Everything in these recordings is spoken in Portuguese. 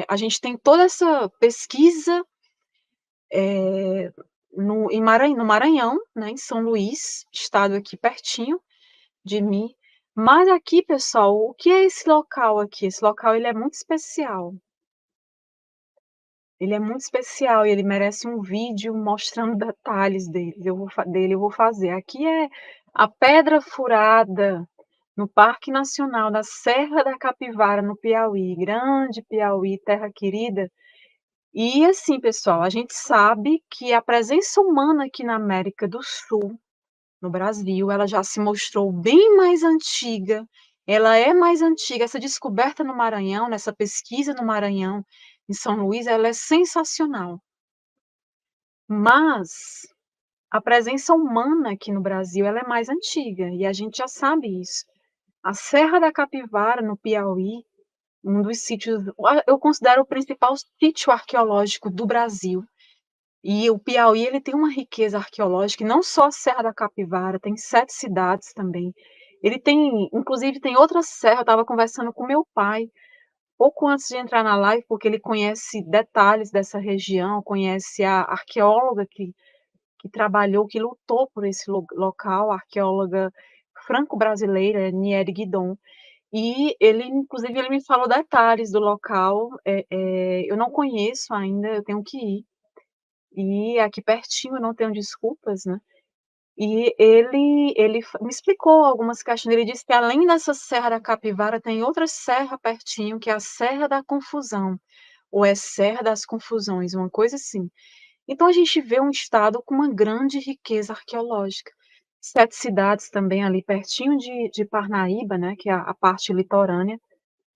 a gente tem toda essa pesquisa no Maranhão, né, em São Luís, estado aqui pertinho de mim. Mas aqui, pessoal, o que é esse local aqui? Esse local ele é muito especial. Ele é muito especial e ele merece um vídeo mostrando detalhes dele. Eu vou fazer. Aqui é a Pedra Furada, no Parque Nacional da Serra da Capivara, no Piauí. Grande Piauí, terra querida. E assim, pessoal, a gente sabe que a presença humana aqui na América do Sul, no Brasil, ela já se mostrou bem mais antiga. Ela é mais antiga. Essa descoberta no Maranhão, nessa pesquisa no Maranhão, em São Luís, ela é sensacional. Mas a presença humana aqui no Brasil, ela é mais antiga, e a gente já sabe isso. A Serra da Capivara, no Piauí, um dos sítios, eu considero o principal sítio arqueológico do Brasil. E o Piauí, ele tem uma riqueza arqueológica, e não só a Serra da Capivara, tem 7 cidades também. Ele tem, inclusive, tem outra serra, eu estava conversando com meu pai, pouco antes de entrar na live, porque ele conhece detalhes dessa região, conhece a arqueóloga que trabalhou, que lutou por esse local, a arqueóloga franco-brasileira, Nieri Guidon. E ele, inclusive, ele me falou detalhes do local, eu não conheço ainda, eu tenho que ir. E aqui pertinho, eu não tenho desculpas, né? E ele me explicou algumas questões. Ele disse que além dessa Serra da Capivara, tem outra serra pertinho, que é a Serra da Confusão, ou é Serra das Confusões, uma coisa assim. Então a gente vê um estado com uma grande riqueza arqueológica. 7 cidades também ali pertinho de Parnaíba, né, que é a parte litorânea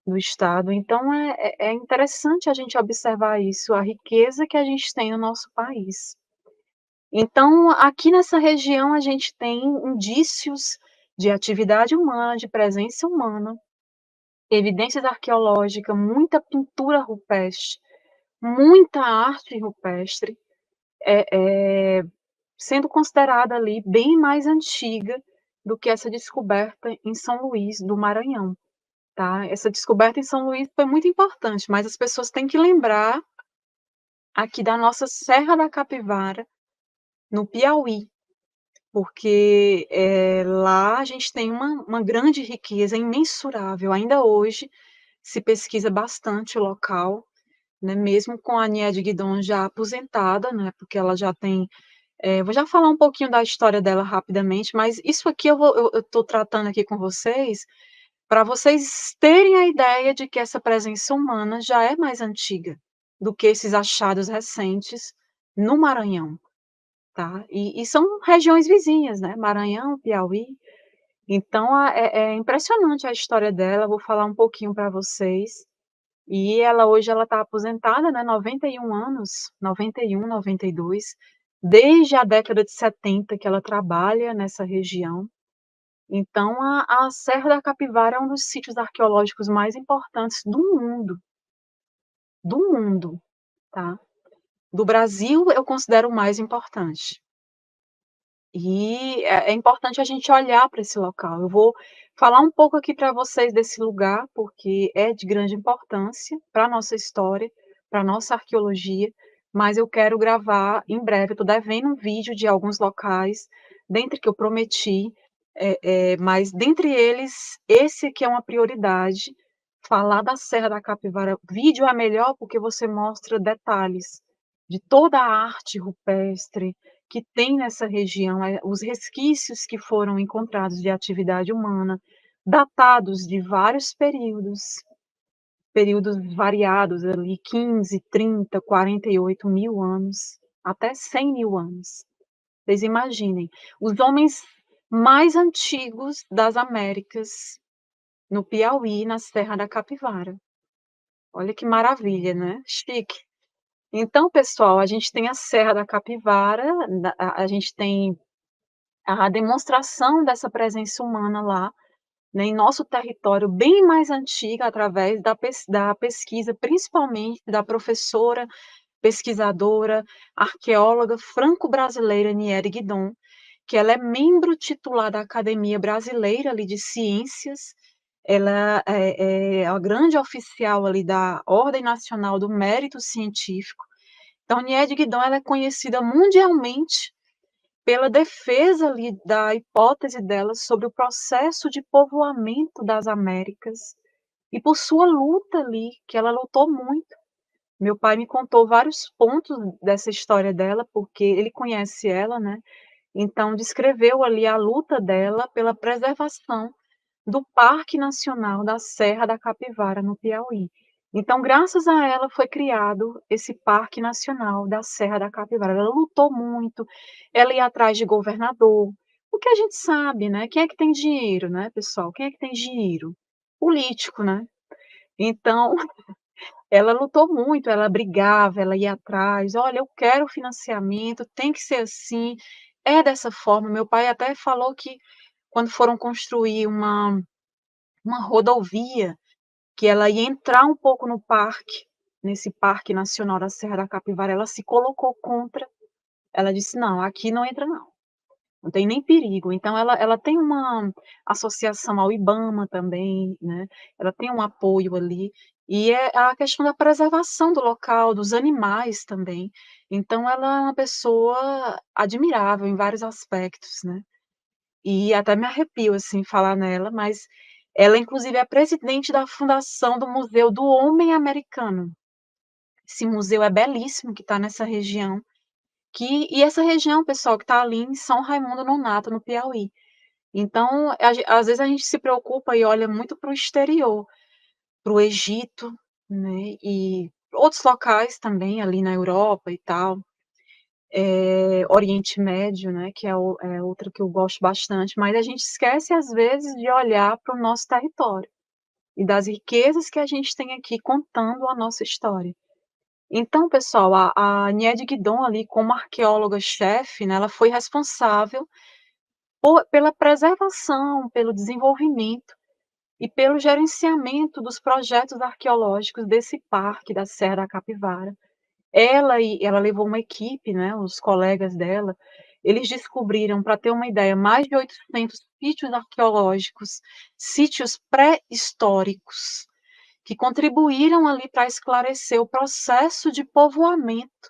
do estado. Então é interessante a gente observar isso, a riqueza que a gente tem no nosso país. Então, aqui nessa região, a gente tem indícios de atividade humana, de presença humana, evidências arqueológicas, muita pintura rupestre, muita arte rupestre, sendo considerada ali bem mais antiga do que essa descoberta em São Luís do Maranhão, tá? Essa descoberta em São Luís foi muito importante, mas as pessoas têm que lembrar aqui da nossa Serra da Capivara, no Piauí, porque lá a gente tem uma grande riqueza imensurável. Ainda hoje se pesquisa bastante o local, né, mesmo com a Niede Guidon já aposentada, né, porque ela já tem. Vou já falar um pouquinho da história dela rapidamente, mas isso aqui eu estou tratando aqui com vocês para vocês terem a ideia de que essa presença humana já é mais antiga do que esses achados recentes no Maranhão. Tá? E são regiões vizinhas, né? Maranhão, Piauí. Então, é impressionante a história dela. Vou falar um pouquinho para vocês. E ela hoje ela está aposentada, né? 91 anos, 91, 92. Desde a década de 70 que ela trabalha nessa região. Então, a Serra da Capivara é um dos sítios arqueológicos mais importantes do mundo, tá? Do Brasil, eu considero o mais importante. E é importante a gente olhar para esse local. Eu vou falar um pouco aqui para vocês desse lugar, porque é de grande importância para a nossa história, para a nossa arqueologia, mas eu quero gravar em breve. Eu estou devendo um vídeo de alguns locais, dentre que eu prometi, mas dentre eles, esse aqui é uma prioridade. Falar da Serra da Capivara. Vídeo é melhor porque você mostra detalhes de toda a arte rupestre que tem nessa região, os resquícios que foram encontrados de atividade humana, datados de vários períodos variados ali, 15, 30, 48 mil anos, até 100 mil anos. Vocês imaginem, os homens mais antigos das Américas, no Piauí, na Serra da Capivara. Olha que maravilha, né? Chique. Então, pessoal, a gente tem a Serra da Capivara, a gente tem a demonstração dessa presença humana lá, né, em nosso território bem mais antiga, através da pesquisa, principalmente da professora, pesquisadora, arqueóloga franco-brasileira Nieri Guidon, que ela é membro titular da Academia Brasileira ali, de Ciências, ela é a grande oficial ali da Ordem Nacional do Mérito Científico. Então, Niede Guidon ela é conhecida mundialmente pela defesa ali da hipótese dela sobre o processo de povoamento das Américas e por sua luta ali, que ela lutou muito. Meu pai me contou vários pontos dessa história dela, porque ele conhece ela, né? Então descreveu ali a luta dela pela preservação do Parque Nacional da Serra da Capivara, no Piauí. Então, graças a ela, foi criado esse Parque Nacional da Serra da Capivara. Ela lutou muito, ela ia atrás de governador, o que a gente sabe, né? Quem é que tem dinheiro, né, pessoal? Quem é que tem dinheiro? Político, né? Então, ela lutou muito, ela brigava, ela ia atrás, olha, eu quero financiamento, tem que ser assim, é dessa forma. Meu pai até falou que quando foram construir uma rodovia, que ela ia entrar um pouco no parque, nesse Parque Nacional da Serra da Capivara, ela se colocou contra. Ela disse: "Não, aqui não entra não, não tem nem perigo". Então ela tem uma associação ao IBAMA também, né, ela tem um apoio ali, e é a questão da preservação do local, dos animais também. Então ela é uma pessoa admirável em vários aspectos, né. E até me arrepio, assim, falar nela, mas ela inclusive é presidente da fundação do Museu do Homem Americano. Esse museu é belíssimo, que está nessa região, e essa região, pessoal, que está ali em São Raimundo Nonato, no Piauí. Então, às vezes a gente se preocupa e olha muito para o exterior, para o Egito, né, e outros locais também, ali na Europa e tal, Oriente Médio, né, que é outro que eu gosto bastante, mas a gente esquece às vezes de olhar para o nosso território e das riquezas que a gente tem aqui contando a nossa história. Então, pessoal, a Niede Guidon ali como arqueóloga-chefe, né, ela foi responsável pela preservação, pelo desenvolvimento e pelo gerenciamento dos projetos arqueológicos desse parque da Serra da Capivara. Ela levou uma equipe, né, os colegas dela, eles descobriram, para ter uma ideia, mais de 800 sítios arqueológicos, sítios pré-históricos, que contribuíram ali para esclarecer o processo de povoamento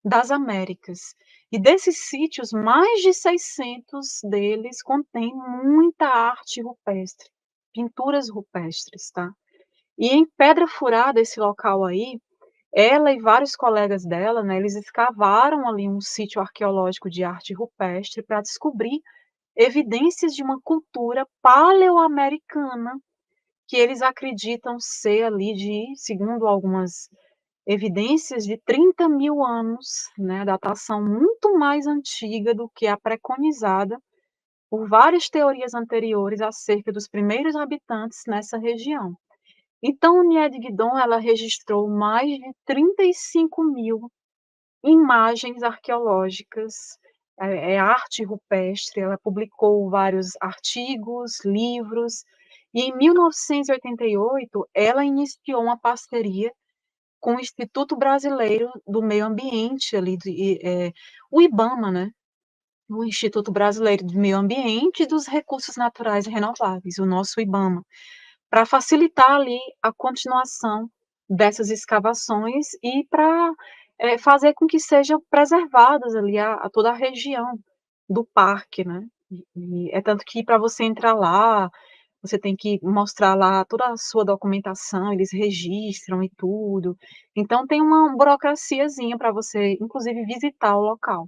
das Américas. E desses sítios, mais de 600 deles contêm muita arte rupestre, pinturas rupestres, tá? E em Pedra Furada, esse local aí, ela e vários colegas dela, né, eles escavaram ali um sítio arqueológico de arte rupestre para descobrir evidências de uma cultura paleoamericana que eles acreditam ser ali de, segundo algumas evidências, de 30.000 anos, né, datação muito mais antiga do que a preconizada por várias teorias anteriores acerca dos primeiros habitantes nessa região. Então, Niede Guidon, ela registrou mais de 35.000 imagens arqueológicas, arte rupestre, ela publicou vários artigos, livros, e em 1988 ela iniciou uma parceria com o Instituto Brasileiro do Meio Ambiente, ali, o IBAMA, né? O Instituto Brasileiro do Meio Ambiente e dos Recursos Naturais Renováveis, o nosso IBAMA, para facilitar ali a continuação dessas escavações e para fazer com que sejam preservadas ali a toda a região do parque, né? É tanto que para você entrar lá, você tem que mostrar lá toda a sua documentação, eles registram e tudo. Então tem uma burocraciazinha para você, inclusive, visitar o local,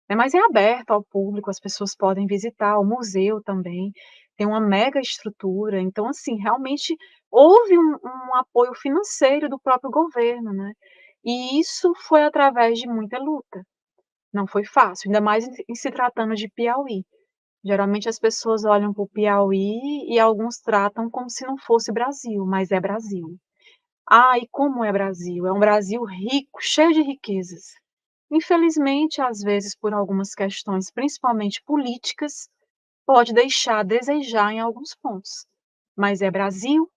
né, mas é aberto ao público, as pessoas podem visitar, o museu também tem uma mega estrutura, então, assim, realmente houve um apoio financeiro do próprio governo, né, e isso foi através de muita luta, não foi fácil, ainda mais em se tratando de Piauí. Geralmente as pessoas olham para o Piauí e alguns tratam como se não fosse Brasil, mas é Brasil. Ah, e como é Brasil? É um Brasil rico, cheio de riquezas. Infelizmente, às vezes, por algumas questões, principalmente políticas, pode deixar a desejar em alguns pontos. Mas é Brasil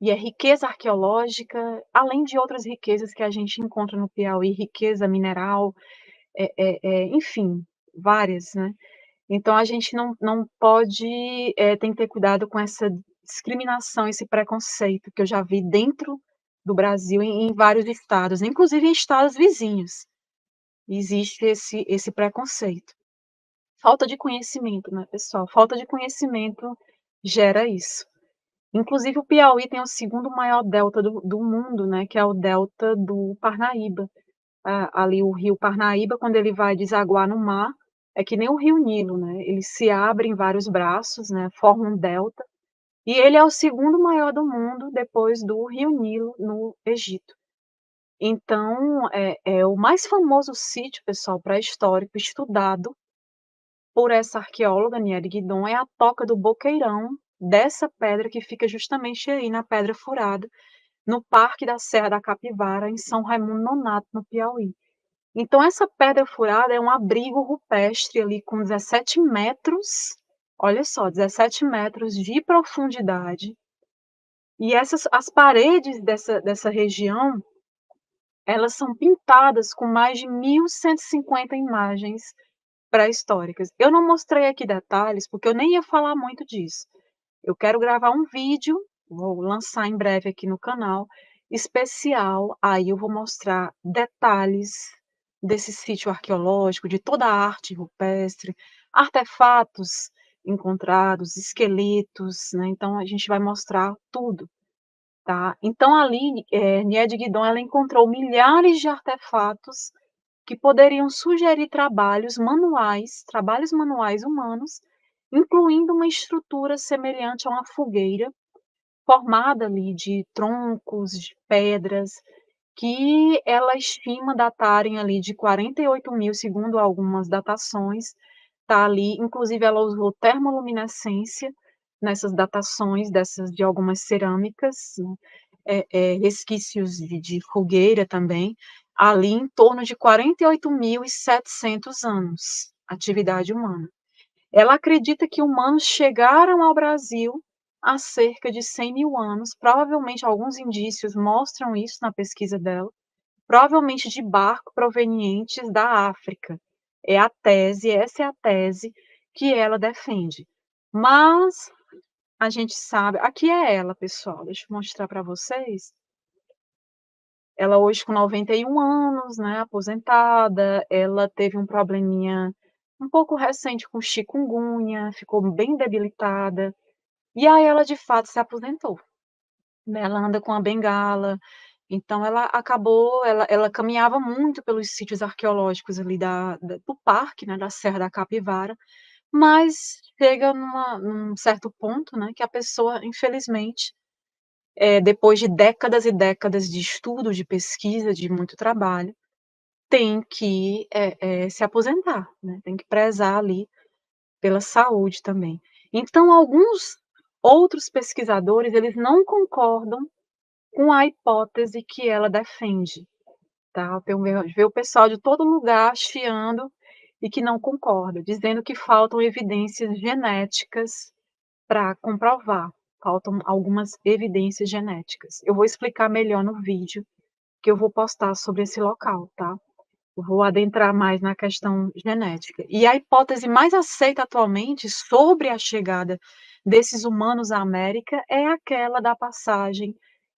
e é riqueza arqueológica, além de outras riquezas que a gente encontra no Piauí, riqueza mineral, enfim, várias, né? Então a gente não pode, tem que ter cuidado com essa discriminação, esse preconceito que eu já vi dentro do Brasil, em vários estados, inclusive em estados vizinhos, existe esse preconceito. Falta de conhecimento, né, pessoal? Falta de conhecimento gera isso. Inclusive o Piauí tem o segundo maior delta do mundo, né, que é o delta do Parnaíba. Ali o rio Parnaíba, quando ele vai desaguar no mar, é que nem o rio Nilo, né, ele se abre em vários braços, né, forma um delta, e ele é o segundo maior do mundo depois do rio Nilo no Egito. Então, é o mais famoso sítio, pessoal, pré-histórico estudado por essa arqueóloga, Niede Guidon, é a Toca do Boqueirão, dessa pedra que fica justamente aí na Pedra Furada, no Parque da Serra da Capivara, em São Raimundo Nonato, no Piauí. Então essa Pedra Furada é um abrigo rupestre ali com 17 metros, olha só, 17 metros de profundidade. E as paredes dessa região, elas são pintadas com mais de 1.150 imagens pré-históricas. Eu não mostrei aqui detalhes, porque eu nem ia falar muito disso. Eu quero gravar um vídeo, vou lançar em breve aqui no canal, especial, aí eu vou mostrar detalhes desse sítio arqueológico, de toda a arte rupestre, artefatos encontrados, esqueletos, né, então a gente vai mostrar tudo, tá. Então ali, Niede Guidon, ela encontrou milhares de artefatos que poderiam sugerir trabalhos manuais humanos, incluindo uma estrutura semelhante a uma fogueira, formada ali de troncos, de pedras, que ela estima datarem ali de 48.000, segundo algumas datações, tá ali, inclusive ela usou termoluminescência nessas datações de algumas cerâmicas, né, resquícios de fogueira também, ali em torno de 48.700 anos, atividade humana. Ela acredita que humanos chegaram ao Brasil há cerca de 100.000 anos, provavelmente alguns indícios mostram isso na pesquisa dela, provavelmente de barco provenientes da África. Essa é a tese que ela defende. Mas a gente sabe, aqui é ela, pessoal, deixa eu mostrar para vocês. Ela hoje com 91 anos, né, aposentada, ela teve um probleminha um pouco recente com chikungunya, ficou bem debilitada, e aí ela de fato se aposentou, né, ela anda com a bengala, então ela caminhava muito pelos sítios arqueológicos ali do parque, né, da Serra da Capivara, mas chega num certo ponto, né, que a pessoa infelizmente, depois de décadas e décadas de estudo, de pesquisa, de muito trabalho, tem que, se aposentar, né, tem que prezar ali pela saúde também. Então alguns outros pesquisadores, eles não concordam com a hipótese que ela defende, tá. Então vê o pessoal de todo lugar chiando e que não concorda, dizendo que faltam evidências genéticas para comprovar, faltam algumas evidências genéticas. Eu vou explicar melhor no vídeo que eu vou postar sobre esse local, tá. Vou adentrar mais na questão genética. E a hipótese mais aceita atualmente sobre a chegada desses humanos à América é aquela da passagem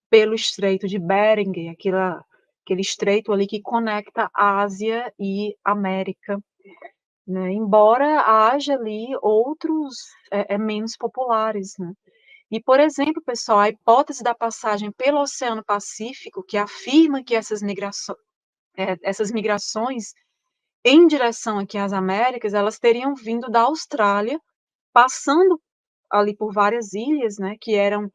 pelo Estreito de Bering, aquele estreito ali que conecta Ásia e América, né, embora haja ali outros, menos populares, né. E, por exemplo, pessoal, a hipótese da passagem pelo Oceano Pacífico, que afirma que essas migrações em direção aqui às Américas, elas teriam vindo da Austrália, passando ali por várias ilhas, né, que eram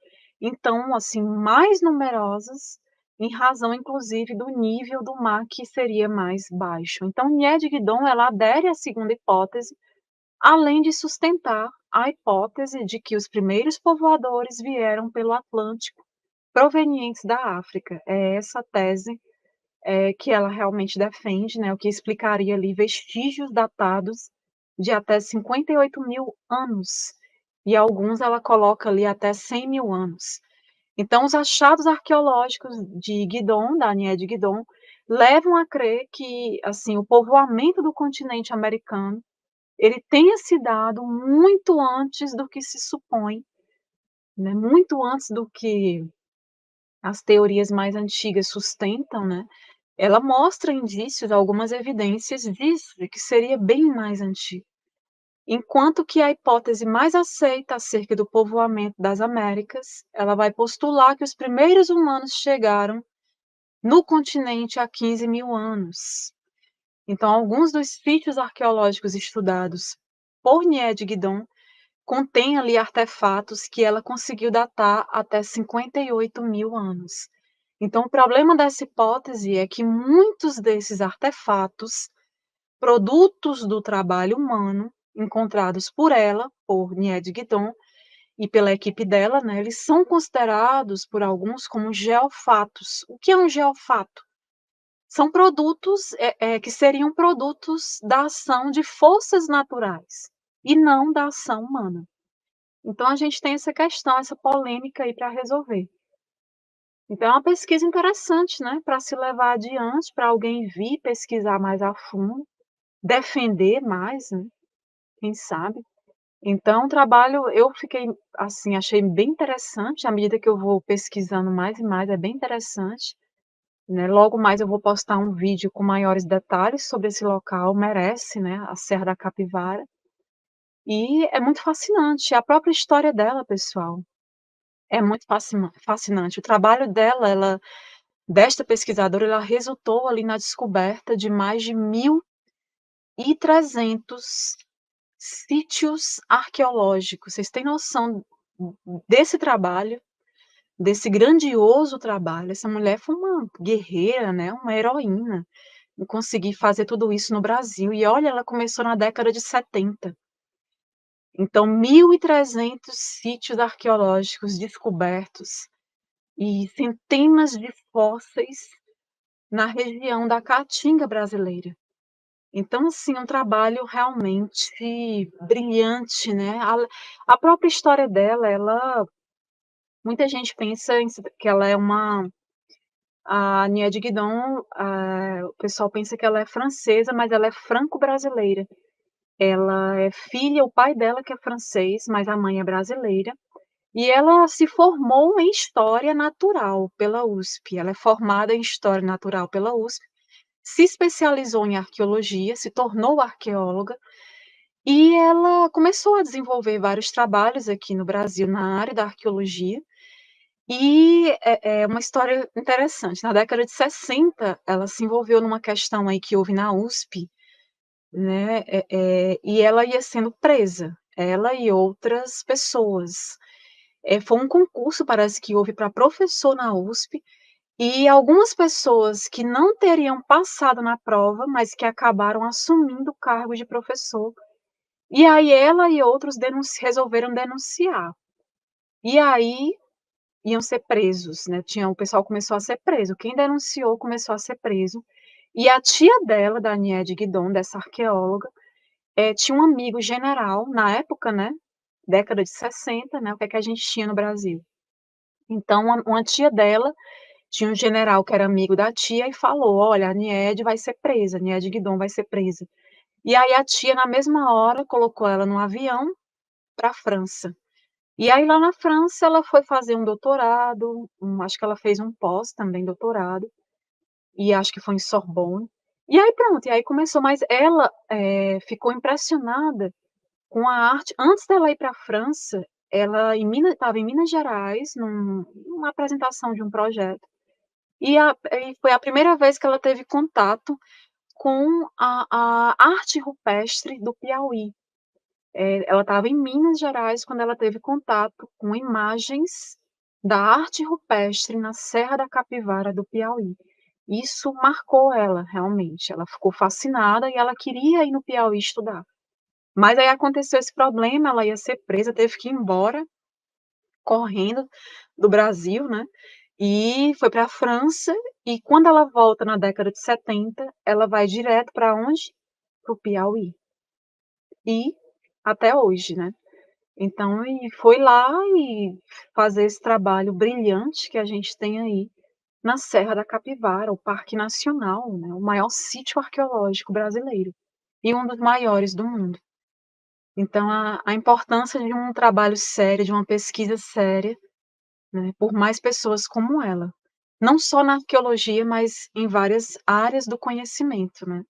então, assim, mais numerosas, em razão inclusive do nível do mar que seria mais baixo. Então, Niede Guidon, ela adere à segunda hipótese, além de sustentar a hipótese de que os primeiros povoadores vieram pelo Atlântico, provenientes da África. É essa a tese que ela realmente defende, né, o que explicaria ali vestígios datados de até 58.000 anos, e alguns ela coloca ali até 100.000 anos. Então os achados arqueológicos de Guidon, da Niede Guidon, levam a crer que, assim, o povoamento do continente americano, ele tenha se dado muito antes do que se supõe né, muito antes do que as teorias mais antigas sustentam, né, ela mostra indícios, algumas evidências disso, de que seria bem mais antigo. Enquanto que a hipótese mais aceita acerca do povoamento das Américas, ela vai postular que os primeiros humanos chegaram no continente há 15.000 anos. Então, alguns dos sítios arqueológicos estudados por Nied Guidon contêm ali artefatos que ela conseguiu datar até 58.000 anos. Então, o problema dessa hipótese é que muitos desses artefatos, produtos do trabalho humano, encontrados por ela, por Nied Guidon, e pela equipe dela, né, eles são considerados por alguns como geofatos. O que é um geofato? São produtos, que seriam produtos da ação de forças naturais, e não da ação humana. Então a gente tem essa questão, essa polêmica aí para resolver. Então é uma pesquisa interessante, né, para se levar adiante, para alguém vir pesquisar mais a fundo, defender mais, né, quem sabe. Então o trabalho eu fiquei, assim, achei bem interessante, à medida que eu vou pesquisando mais e mais, é bem interessante, né. Logo mais eu vou postar um vídeo com maiores detalhes sobre esse local, merece, né, a Serra da Capivara. E é muito fascinante, a própria história dela, pessoal, é muito fascinante. O trabalho dela, desta pesquisadora, ela resultou ali na descoberta de mais de 1.300 sítios arqueológicos. Vocês têm noção desse trabalho, desse grandioso trabalho? Essa mulher foi uma guerreira, né, uma heroína, em conseguir fazer tudo isso no Brasil. E olha, ela começou na década de 70. Então 1.300 sítios arqueológicos descobertos e centenas de fósseis na região da Caatinga brasileira. Então, assim, um trabalho realmente brilhante, né. A própria história dela, ela muita gente pensa que ela é uma a Nied Guidon, o pessoal pensa que ela é francesa, mas ela é franco-brasileira. Ela é filha, o pai dela que é francês, mas a mãe é brasileira. E ela se formou em História Natural pela USP. Ela é formada em História Natural pela USP, se especializou em Arqueologia, se tornou arqueóloga, e ela começou a desenvolver vários trabalhos aqui no Brasil na área da arqueologia, e é uma história interessante. Na década de 60, ela se envolveu numa questão aí que houve na USP, né, e ela ia sendo presa, ela e outras pessoas. Foi um concurso, parece que houve para professor na USP, e algumas pessoas que não teriam passado na prova, mas que acabaram assumindo o cargo de professor. E aí ela e outros resolveram denunciar. E aí iam ser presos, né, o pessoal começou a ser preso, quem denunciou começou a ser preso. E a tia dela, da Nied Guidon, dessa arqueóloga, tinha um amigo general, na época, né, década de 60, né, o que é que a gente tinha no Brasil? Então uma tia dela tinha um general que era amigo da tia e falou: "Olha, a Nied vai ser presa, a Nied Guidon vai ser presa". E aí a tia, na mesma hora, colocou ela num avião para a França. E aí lá na França ela foi fazer um doutorado, acho que ela fez um pós também, doutorado, e acho que foi em Sorbonne. E aí pronto, e aí começou, mas ela, ficou impressionada com a arte. Antes dela ir para a França, ela estava em Minas Gerais, numa apresentação de um projeto, e foi a primeira vez que ela teve contato com a arte rupestre do Piauí. Ela estava em Minas Gerais quando ela teve contato com imagens da arte rupestre na Serra da Capivara do Piauí. Isso marcou ela, realmente, ela ficou fascinada e ela queria ir no Piauí estudar. Mas aí aconteceu esse problema, ela ia ser presa, teve que ir embora, correndo do Brasil, né, e foi para a França, e quando ela volta na década de 70, ela vai direto para onde? Para o Piauí. E até hoje, né. Então e foi lá e fazer esse trabalho brilhante que a gente tem aí na Serra da Capivara, o Parque Nacional, né, o maior sítio arqueológico brasileiro, e um dos maiores do mundo. Então a importância de um trabalho sério, de uma pesquisa séria, né, por mais pessoas como ela. Não só na arqueologia, mas em várias áreas do conhecimento, né.